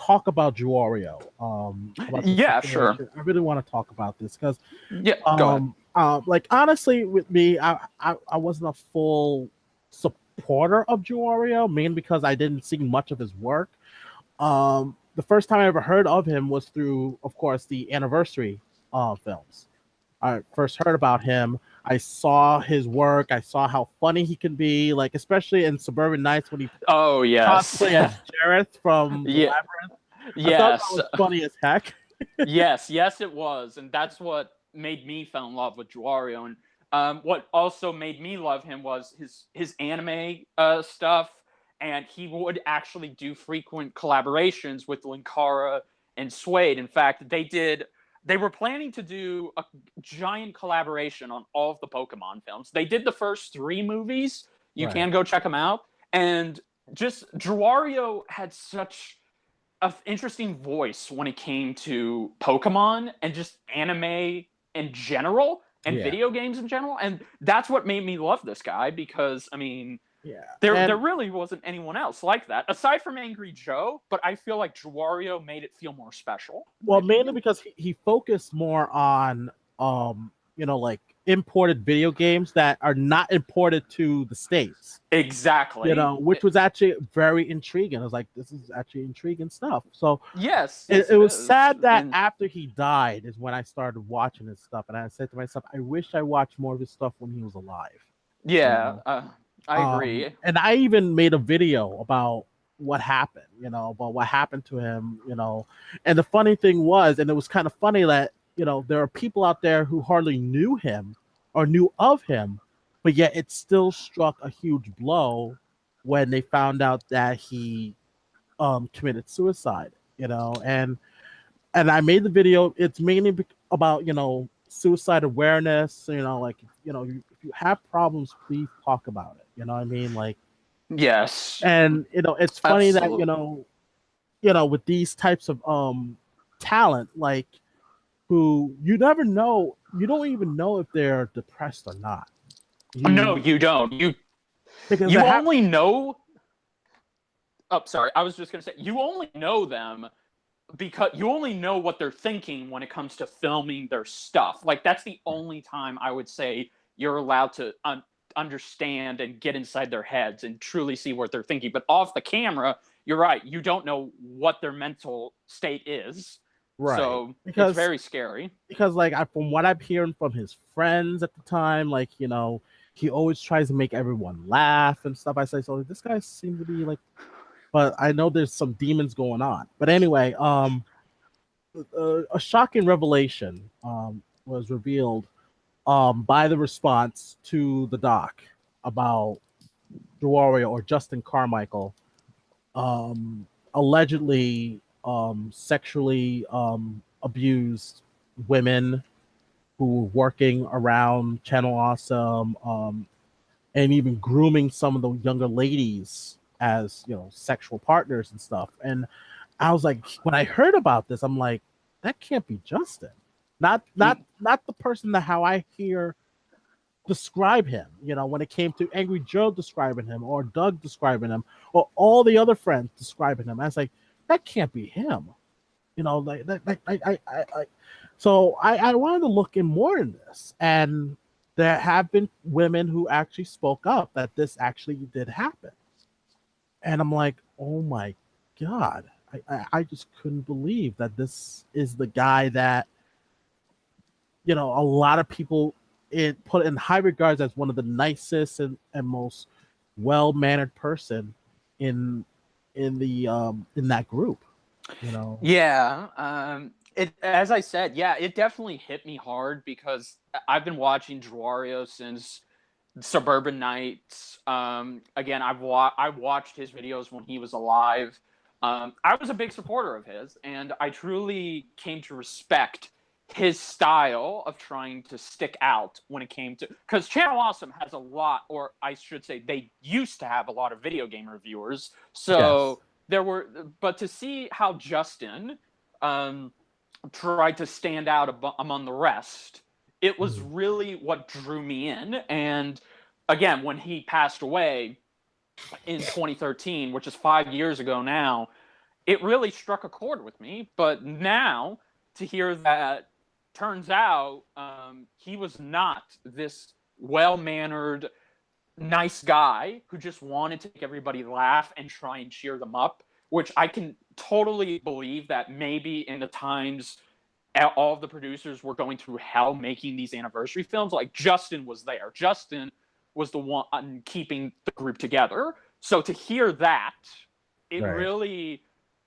talk about JewWario, about the Yeah, sure. situation. I really want to talk about this because, Yeah, go ahead. like honestly, with me, I wasn't a full supporter of JewWario, mainly because I didn't see much of his work. The first time I ever heard of him was through, of course, the anniversary films. I first heard about him. I saw his work. I saw how funny he can be, like especially in Suburban Nights when he Oh, yes. cosplay as Jareth from the Yeah, Labyrinth. I thought that yes. was funny as heck. Yes, it was, and that's what made me fall in love with JewWario. And what also made me love him was his anime stuff, and he would actually do frequent collaborations with Linkara and Suede. In fact, they were planning to do a giant collaboration on all of the Pokemon films. They did the first three movies. You Right. can go check them out, and just JewWario had such an interesting voice when it came to Pokemon and just anime in general and Yeah. video games in general. And that's what made me love this guy because, I mean, Yeah. there And really wasn't anyone else like that aside from Angry Joe, but I feel like JewWario made it feel more special, in my well, mainly opinion. because he focused more on like imported video games that are not imported to the States. Exactly. Which was actually very intriguing. I was like, this is actually intriguing stuff. So Yes, it it was is. sad that And after he died is when I started watching his stuff, and I said to myself, I wish I watched more of his stuff when he was alive. You yeah, know, I agree. and I even made a video about what happened. About what happened to him. And the funny thing was, and it was kind of funny that there are people out there who hardly knew him or knew of him, but yet it still struck a huge blow when they found out that he committed suicide. And I made the video. It's mainly about suicide awareness. Like if you have problems, please talk about it. You know what I mean? Like, Yes, and it's funny that absolutely. with these types of talent, like who you never know, you don't even know if they're depressed or not. No, You you don't. because I You have only know. Oh, sorry. I was just gonna say you only know them because you only know what they're thinking when it comes to filming their stuff. Like that's the only time I would say you're allowed to understand and get inside their heads and truly see what they're thinking. But off the camera, you're right. You don't know what their mental state is, right so it's because very scary. like from what I'm hearing from his friends at the time, like he always tries to make everyone laugh and stuff. I say, so this guy seems to be like, but I know there's some demons going on. But anyway, a shocking revelation was revealed by the response to the doc about JewWario or Justin Carmichael allegedly sexually abused women who were working around Channel Awesome, and even grooming some of the younger ladies as sexual partners and stuff. And I was like, when I heard about this, I'm like, that can't be Justin. Not the person that how I hear describe him. When it came to Angry Joe describing him, or Doug describing him, or all the other friends describing him, I was like, that can't be him. Like that. So I wanted to look in more in this, and there have been women who actually spoke up that this actually did happen, and I'm like, oh my god, I just couldn't believe that this is the guy that a lot of people put in high regards as one of the nicest and most well mannered person in in that group. You know, Yeah, it as I said, yeah, it definitely hit me hard because I've been watching Dwario since Suburban Nights. Again, I watched his videos when he was alive. I was a big supporter of his, and I truly came to respect his style of trying to stick out when it came to because Channel Awesome has a lot, or I should say, they used to have a lot of video game reviewers. yes. So there were, but to see how Justin um, tried to stand out among the rest, it was Mhm. really what drew me in. And again, when he passed away in 2013, which is 5 years ago now, it really struck a chord with me. But now to hear that, turns out he was not this well-mannered, nice guy who just wanted to make everybody laugh and try and cheer them up, which I can totally believe that maybe in the times all of the producers were going through hell making these anniversary films, like Justin was there. Justin was the one keeping the group together. So to hear that, it Right. really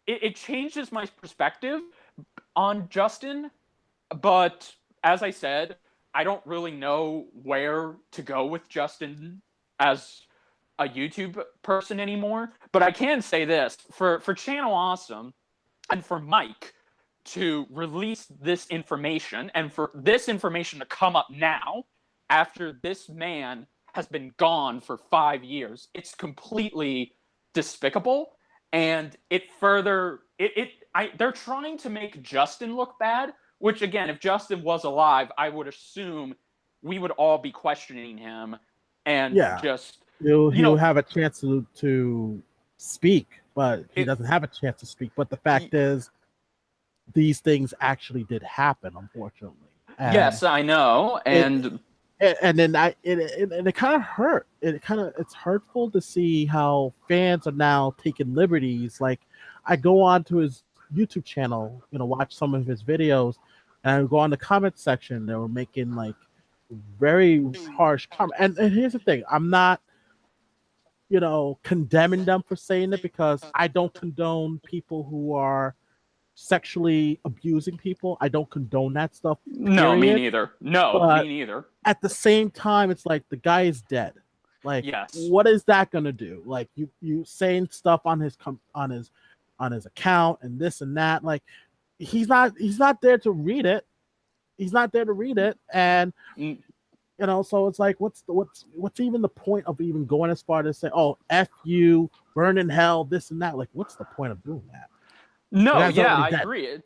it changes my perspective on Justin. But as I said, I don't really know where to go with Justin as a YouTube person anymore. But I can say this for Channel Awesome and for Mike to release this information and for this information to come up now after this man has been gone for 5 years. It's completely despicable, and they're trying to make Justin look bad, which again, if Justin was alive, I would assume we would all be questioning him and Yeah. just He'll have a chance to speak, but he doesn't have a chance to speak. But the fact is, these things actually did happen, unfortunately. And yes, I know, and then it kind of hurt. It's hurtful to see how fans are now taking liberties. Like, I go on to his YouTube channel, watch some of his videos, and I go on the comment section. They were making like very harsh comment. And here's the thing: I'm not, condemning them for saying it, because I don't condone people who are sexually abusing people. I don't condone that stuff, no, me period. neither. No, But me neither. at the same time, it's like the guy is dead. Like, Yes. what is that gonna do? Like, you saying stuff on his account and this and that. Like, he's not there to read it. He's not there to read it, and so it's like, what's even the point of even going as far to say, "Oh, F you, burn in hell," this and that? Like, what's the point of doing that? No, yeah, I Dead, agree.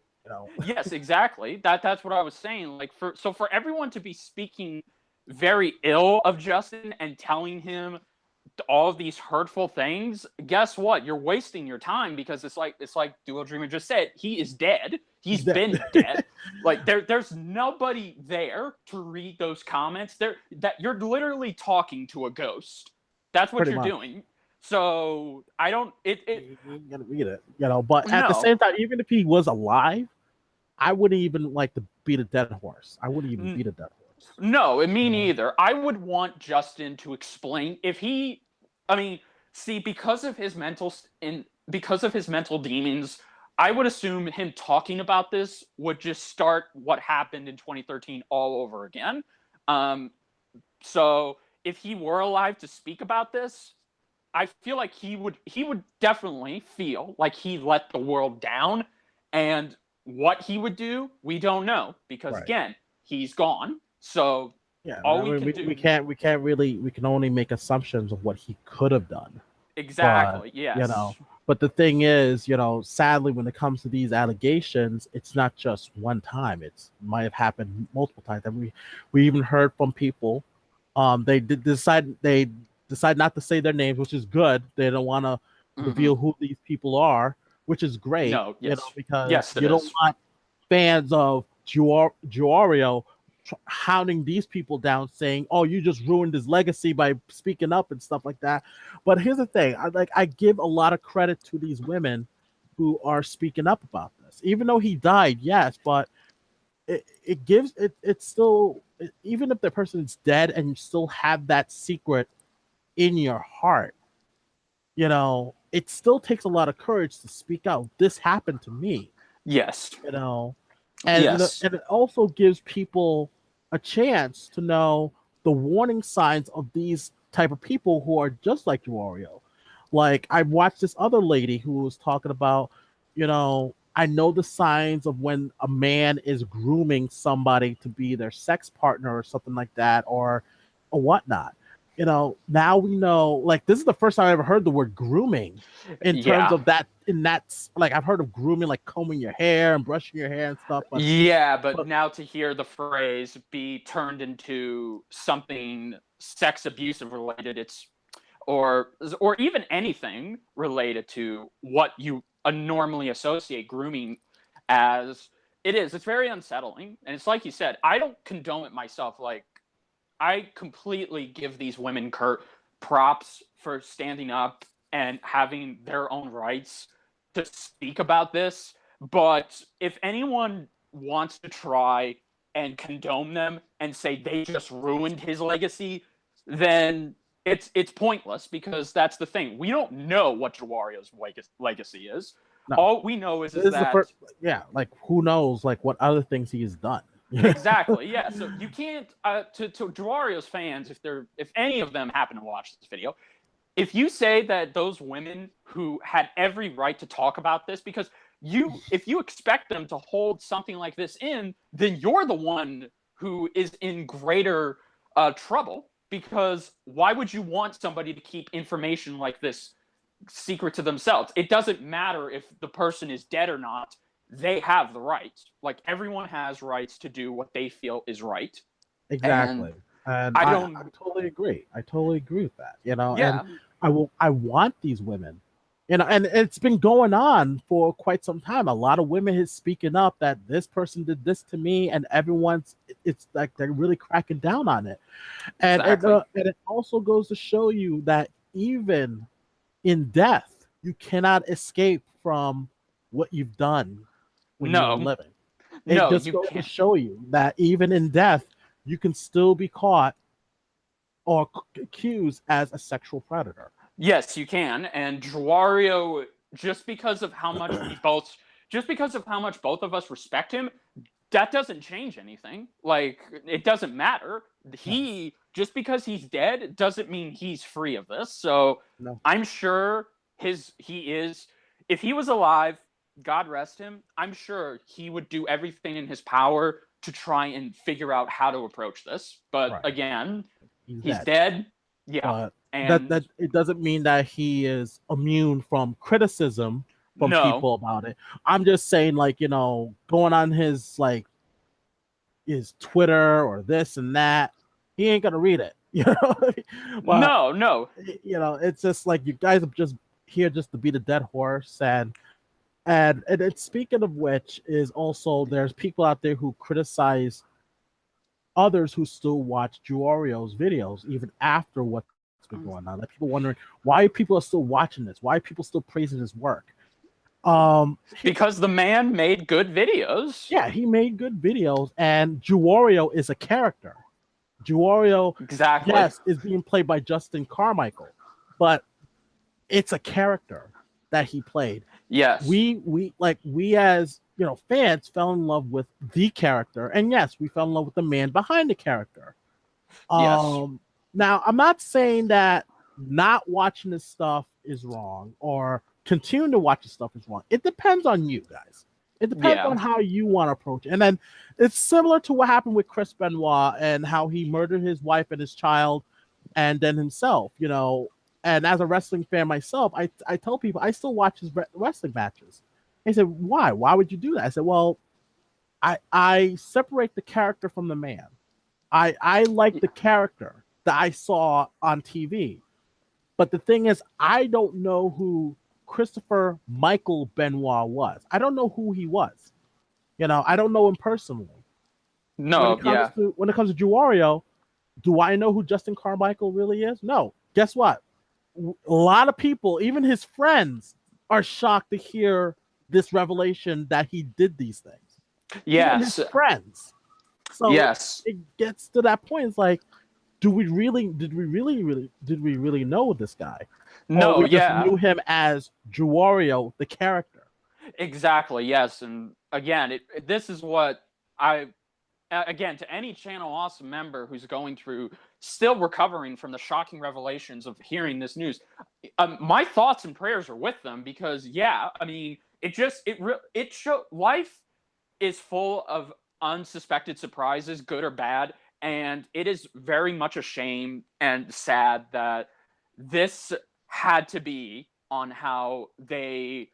Yes, exactly. That's what I was saying. Like for everyone to be speaking very ill of Justin and telling him all of these hurtful things, guess what? You're wasting your time, because it's like Dual Dreamer just said, he is dead. He's been dead. Like there's nobody there to read those comments. That you're literally talking to a ghost. That's what pretty you're much. doing. So I don't You gotta read it, But at the no. same time, even if he was alive, I wouldn't even like to beat a dead horse. I wouldn't even beat a dead horse. No, me neither. I would want Justin to explain if he. I mean, see, because of his mental demons, I would assume him talking about this would just start what happened in 2013 all over again. So if he were alive to speak about this, I feel like he would definitely feel like he let the world down, and what he would do, we don't know, because again, he's gone. So yeah, all I mean, we can do, we can only make assumptions of what he could have done. But exactly, yes, but the thing is, sadly, when it comes to these allegations, it's not just one time. It might have happened multiple times. And we even heard from people. They decide not to say their names, which is good. They don't want to reveal who these people are, which is great. No, yes, Because yes, it you don't is. want fans of JewWario hounding these people down, saying, "Oh, you just ruined his legacy by speaking up," and stuff like that. But here's the thing: I give a lot of credit to these women who are speaking up about this, even though he died. Yes, but it gives it's still, even if the person is dead and you still have that secret in your heart, it still takes a lot of courage to speak out. This happened to me, Yes, you know yes, and it also gives people a chance to know the warning signs of these type of people who are just like Wario. Like, I watched this other lady who was talking about, I know the signs of when a man is grooming somebody to be their sex partner or something like that, or whatnot. Now we know, like, this is the first time I ever heard the word grooming in terms yeah. of that. Like, I've heard of grooming, like combing your hair and brushing your hair and stuff, Yeah, but but now to hear the phrase be turned into something sex abusive related, it's or even anything related to what you normally associate grooming as. It is. It's very unsettling, and it's like you said. I don't condone it myself. Like, I completely give these women props for standing up and having their own rights to speak about this. But if anyone wants to try and condone them and say they just ruined his legacy, then it's pointless, because that's the thing. We don't know what JewWario's legacy is. No, All we know is this is the that first. Yeah, like who knows, like what other things he has done. exactly, yeah. So you can't to JewWario's fans, if any of them happen to watch this video, if you say that those women who had every right to talk about this, because if you expect them to hold something like this in, then you're the one who is in greater trouble, because why would you want somebody to keep information like this secret to themselves? It doesn't matter if the person is dead or not. They have the rights. Like, everyone has rights to do what they feel is right. Exactly. And I I don't. totally agree. I totally agree with that. And Yeah. I want these women. And it's been going on for quite some time. A lot of women is speaking up that this person did this to me, and it's like they're really cracking down on it. Exactly. And it also goes to show you that even in death, you cannot escape from what you've done when you were No. living. It No, just you goes to can't. show you that even in death, you can still be caught or accused as a sexual predator. Yes, you can. And JewWario, just because of how much both of us respect him, that doesn't change anything. Like, it doesn't matter. Yes. Just because he's dead doesn't mean he's free of this. So No. I'm sure he is. If he was alive, God rest him, I'm sure he would do everything in his power to try and figure out how to approach this. But Right. again, He's he's dead. dead. Yeah. But that And it doesn't mean that he is immune from criticism from no. people about it. I'm just saying, like, going on his Twitter or this and that, he ain't gonna read it. But No, no. it's just like you guys are just here just to beat a dead horse. And it's, speaking of which, is also there's people out there who criticize others who still watch JewWario's videos even after what's been going on. Like, people wondering why people are still watching this, why are people still praising his work. Because the man made good videos. Yeah, he made good videos, and JewWario is a character. JewWario, Exactly. yes, is being played by Justin Carmical, but it's a character that he played. Yes. We as fans fell in love with the character, and yes, we fell in love with the man behind the character. Yes. Now, I'm not saying that not watching this stuff is wrong or continuing to watch this stuff is wrong. It depends on you guys. It depends Yeah. on how you want to approach it. And then it's similar to what happened with Chris Benoit and how he murdered his wife and his child and then himself, And as a wrestling fan myself, I tell people I still watch his wrestling matches. They said, why? Why would you do that? I said, well, I separate the character from the man. I like the character that I saw on TV. But the thing is, I don't know who Christopher Michael Benoit was. I don't know who he was. I don't know him personally. No, yeah. When it comes to JewWario, do I know who Justin Carmichael really is? No. Guess what? A lot of people, even his friends, are shocked to hear this revelation that he did these things. Even Yes. his friends. So yes. it gets to that point. It's like, did we really know this guy? No, or we just yeah. knew him as JewWario, the character. Exactly, yes. And again, this is what again, to any Channel Awesome member who's going through, still recovering from the shocking revelations of hearing this news, my thoughts and prayers are with them, because, yeah, I mean, life is full of unsuspected surprises, good or bad, and it is very much a shame and sad that this had to be on how they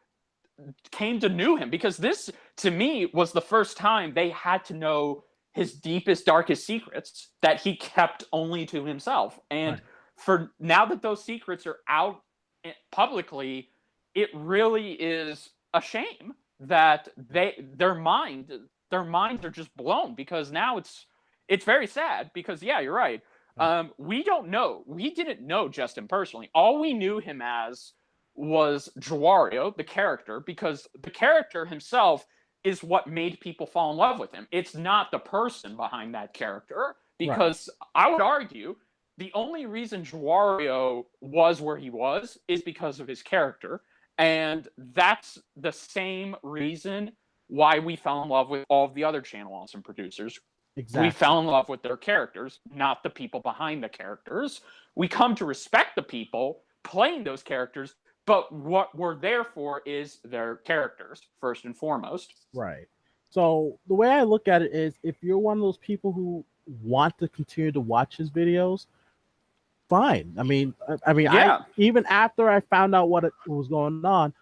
came to know him, because this, to me, was the first time they had to know his deepest, darkest secrets that he kept only to himself. And Right. for now that those secrets are out publicly, it really is a shame that their minds are just blown, because now it's very sad, because yeah, you're right. We didn't know Justin personally. All we knew him as was JewWario, the character, because the character himself is what made people fall in love with him. It's not the person behind that character, Right. because I would argue the only reason JewWario was where he was is because of his character. And that's the same reason why we fell in love with all of the other Channel Awesome producers. We Exactly. fell in love with their characters, not the people behind the characters. We come to respect the people playing those characters, but what we're there for is their characters, first and foremost. Right. So the way I look at it is, if you're one of those people who want to continue to watch his videos, fine. I Yeah. even after I found out what was going on,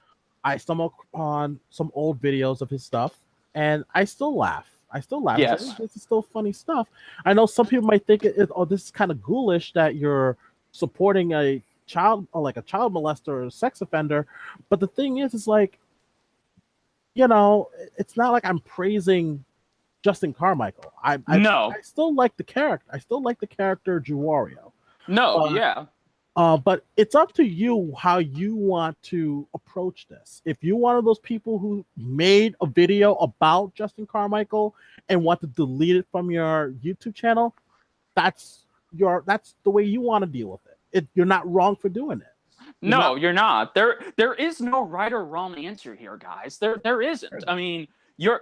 I stumbled on some old videos of his stuff, and I still laugh. I still laugh. It's like, Yes. this is still funny stuff. I know some people might think oh, this is kind of ghoulish that you're supporting a child, or like a child molester or a sex offender. But the thing is like, it's not like I'm praising Justin Carmichael. No. I still like the character. I still like the character JewWario. No. But Yeah. but it's up to you how you want to approach this. If you're one of those people who made a video about Justin Carmichael and want to delete it from your YouTube channel, that's the way you want to deal with it. You're not wrong for doing it. You're not. No, you're not. There is no right or wrong answer here, guys. There isn't. I mean, you're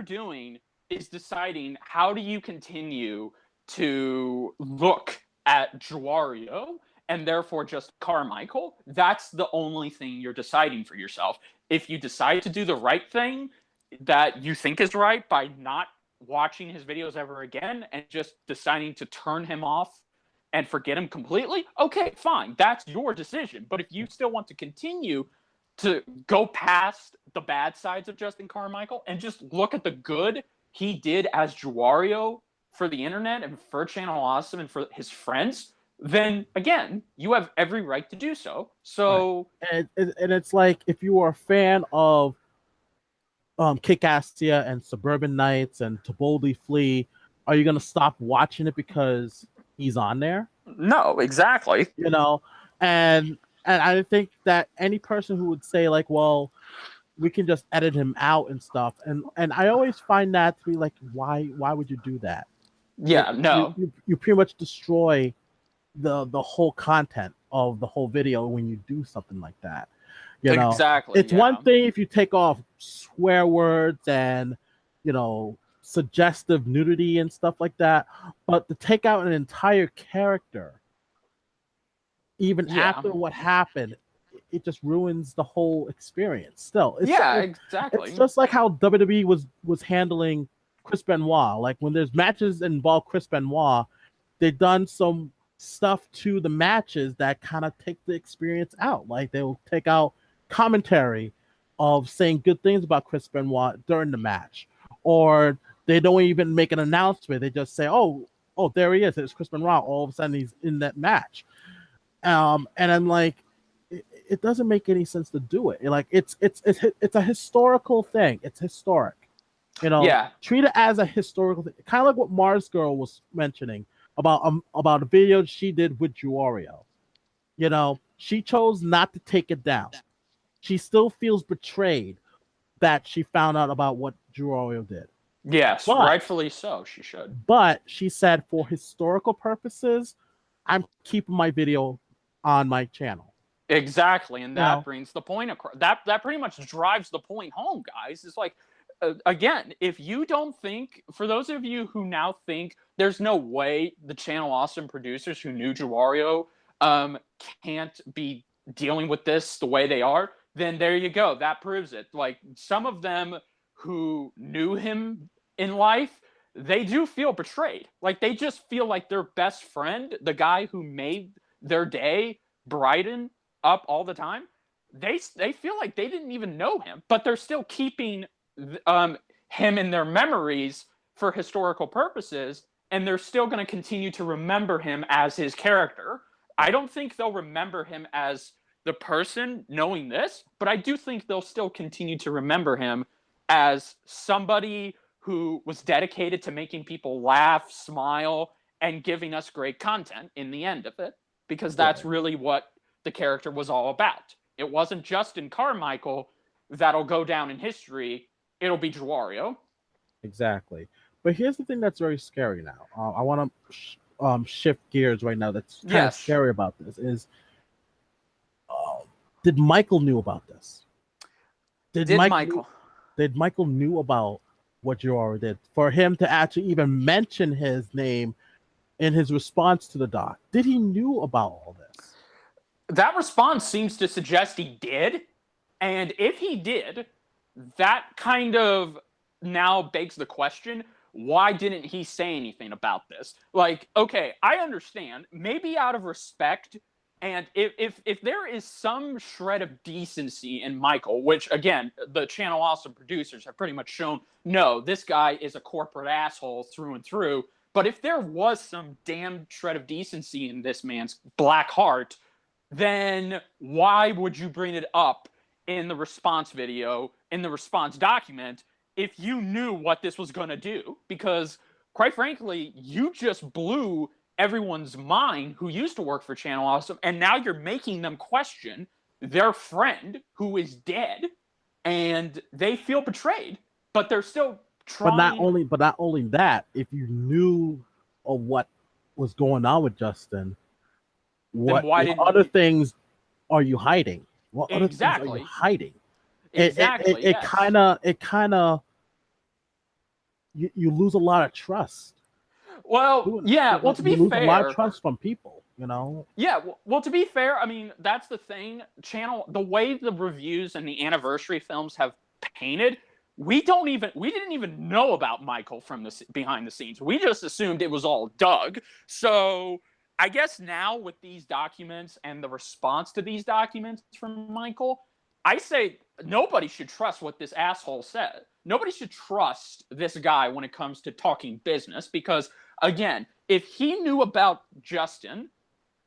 doing is deciding how do you continue to look at JewWario and therefore just Carmichael. That's the only thing you're deciding for yourself. If you decide to do the right thing that you think is right by not watching his videos ever again and just deciding to turn him off and forget him completely, okay, fine. That's your decision. But if you still want to continue to go past the bad sides of Justin Carmichael and just look at the good he did as JewWario for the internet and for Channel Awesome and for his friends, then again, you have every right to do so. Right. So, And it's like, if you are a fan of Kick-Assia and Suburban Nights and To Boldly Flee, are you gonna stop watching it because he's on there? no, exactly. You know, and I think that any person who would say like, well, we can just edit him out and stuff, and I always find that to be like, why would you do that? Yeah, no. You pretty much destroy the whole content of the whole video when you do something like that. Exactly. It's Yeah. one thing if you take off swear words and suggestive nudity and stuff like that, but to take out an entire character even Yeah. after what happened, it just ruins the whole experience. Still, Exactly. it's just like how WWE was handling Chris Benoit. Like when there's matches that involve Chris Benoit, they've done some stuff to the matches that kind of take the experience out. Like they'll take out commentary of saying good things about Chris Benoit during the match, or they don't even make an announcement. They just say, "Oh, there he is. It's Chris Benoit." All of a sudden, he's in that match. And I'm like, it doesn't make any sense to do it. Like it's a historical thing. It's historic. Yeah. Treat it as a historical thing. Kind of like what Mars Girl was mentioning about a video she did with JewWario. She chose not to take it down. She still feels betrayed that she found out about what JewWario did. Yes, But rightfully so. She should. But she said, for historical purposes, I'm keeping my video on my channel. Exactly, and that brings the point across. That pretty much drives the point home, guys. It's like, again, if you don't think, for those of you who now think there's no way the Channel Awesome producers who knew JewWario can't be dealing with this the way they are, then there you go. That proves it. Like, some of them who knew him in life, they do feel betrayed. Like, they just feel like their best friend, the guy who made their day brighten up all the time, they feel like they didn't even know him, but they're still keeping him in their memories for historical purposes, and they're still going to continue to remember him as his character. I don't think they'll remember him as the person knowing this, but I do think they'll still continue to remember him as somebody who was dedicated to making people laugh, smile, and giving us great content in the end of it, because that's Right. really what the character was all about. It wasn't Justin Carmichael that'll go down in history. It'll be JewWario. Exactly. But here's the thing that's very scary now. I want to shift gears right now. That's kind of Yes. scary about this is, did Michael knew about this? Did Did Mike knew, Michael? did Michael knew about what Jorah did for him to actually even mention his name in his response to the doc? Did he knew about all this? That response seems to suggest he did. And if he did, that kind of now begs the question, why didn't he say anything about this? Like, okay, I understand, maybe out of respect, and if there is some shred of decency in Michael, which again, the Channel Awesome producers have pretty much shown, no, this guy is a corporate asshole through and through. But if there was some damn shred of decency in this man's black heart, then why would you bring it up in the response video, in the response document, if you knew what this was going to do? Because, quite frankly, you just blew everyone's mind who used to work for Channel Awesome, and now you're making them question their friend who is dead, and they feel betrayed, but they're still But trying. not only that, if you knew of what was going on with Justin, Then why what didn't other you? things are you hiding? What other things are you Exactly. hiding? Exactly. It Yes. kind of you lose a lot of trust. Well, yeah. Well, to You be lose a lot of fair, trust from people. You know. yeah, well, to be fair, I mean, that's the thing. The way the reviews and the anniversary films have painted, we didn't even know about Michael from the behind the scenes. We just assumed it was all Doug. So I guess now with these documents and the response to these documents from Michael, I say nobody should trust what this asshole said. Nobody should trust this guy when it comes to talking business, because again, if he knew about Justin,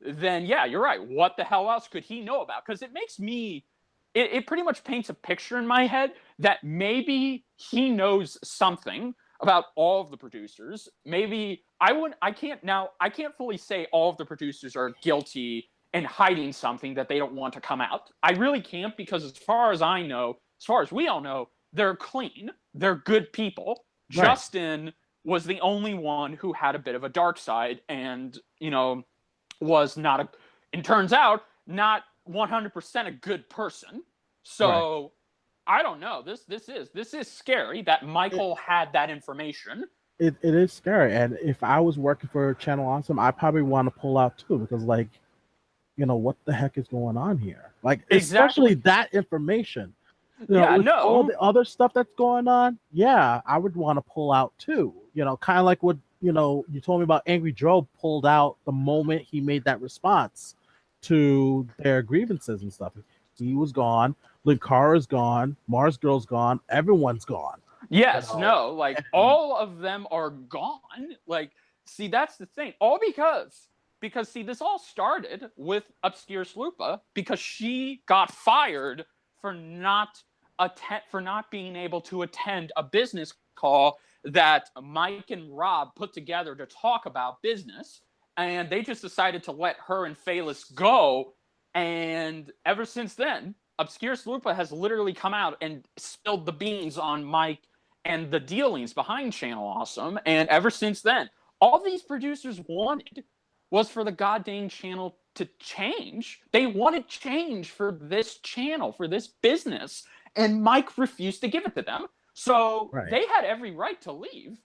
then yeah, you're right. What the hell else could he know about? Because it pretty much paints a picture in my head that maybe he knows something about all of the producers. Maybe I can't fully say all of the producers are guilty and hiding something that they don't want to come out. I really can't, because as far as I know, as far as we all know, they're clean. They're good people. Right. Justin was the only one who had a bit of a dark side, and was not a, and turns out, not 100% a good person. Right. So I don't know. This is scary that It, Michael had that information. it is scary. And if I was working for Channel Awesome, I probably want to pull out too, because like, what the heck is going on here? Like, especially Exactly. that information. Yeah. With all No. the other stuff that's going on, yeah, I would want to pull out too. Kind of like what you told me about Angry Joe pulled out the moment he made that response to their grievances and stuff. He was gone. Linkara's gone. Mars Girl's gone. Everyone's gone. You Yes. know, No. Like, and all of them are gone. Like, see, that's the thing. All because see, this all started with Obscure Slupa because she got fired for not being able to attend a business call that Mike and Rob put together to talk about business, and they just decided to let her and Phalis go. And ever since then, Obscure Slupa has literally come out and spilled the beans on Mike and the dealings behind Channel Awesome. And ever since then, all these producers wanted was for the goddamn channel to change. They wanted change for this channel, for this business, and Mike refused to give it to them. So right. they had every right to leave.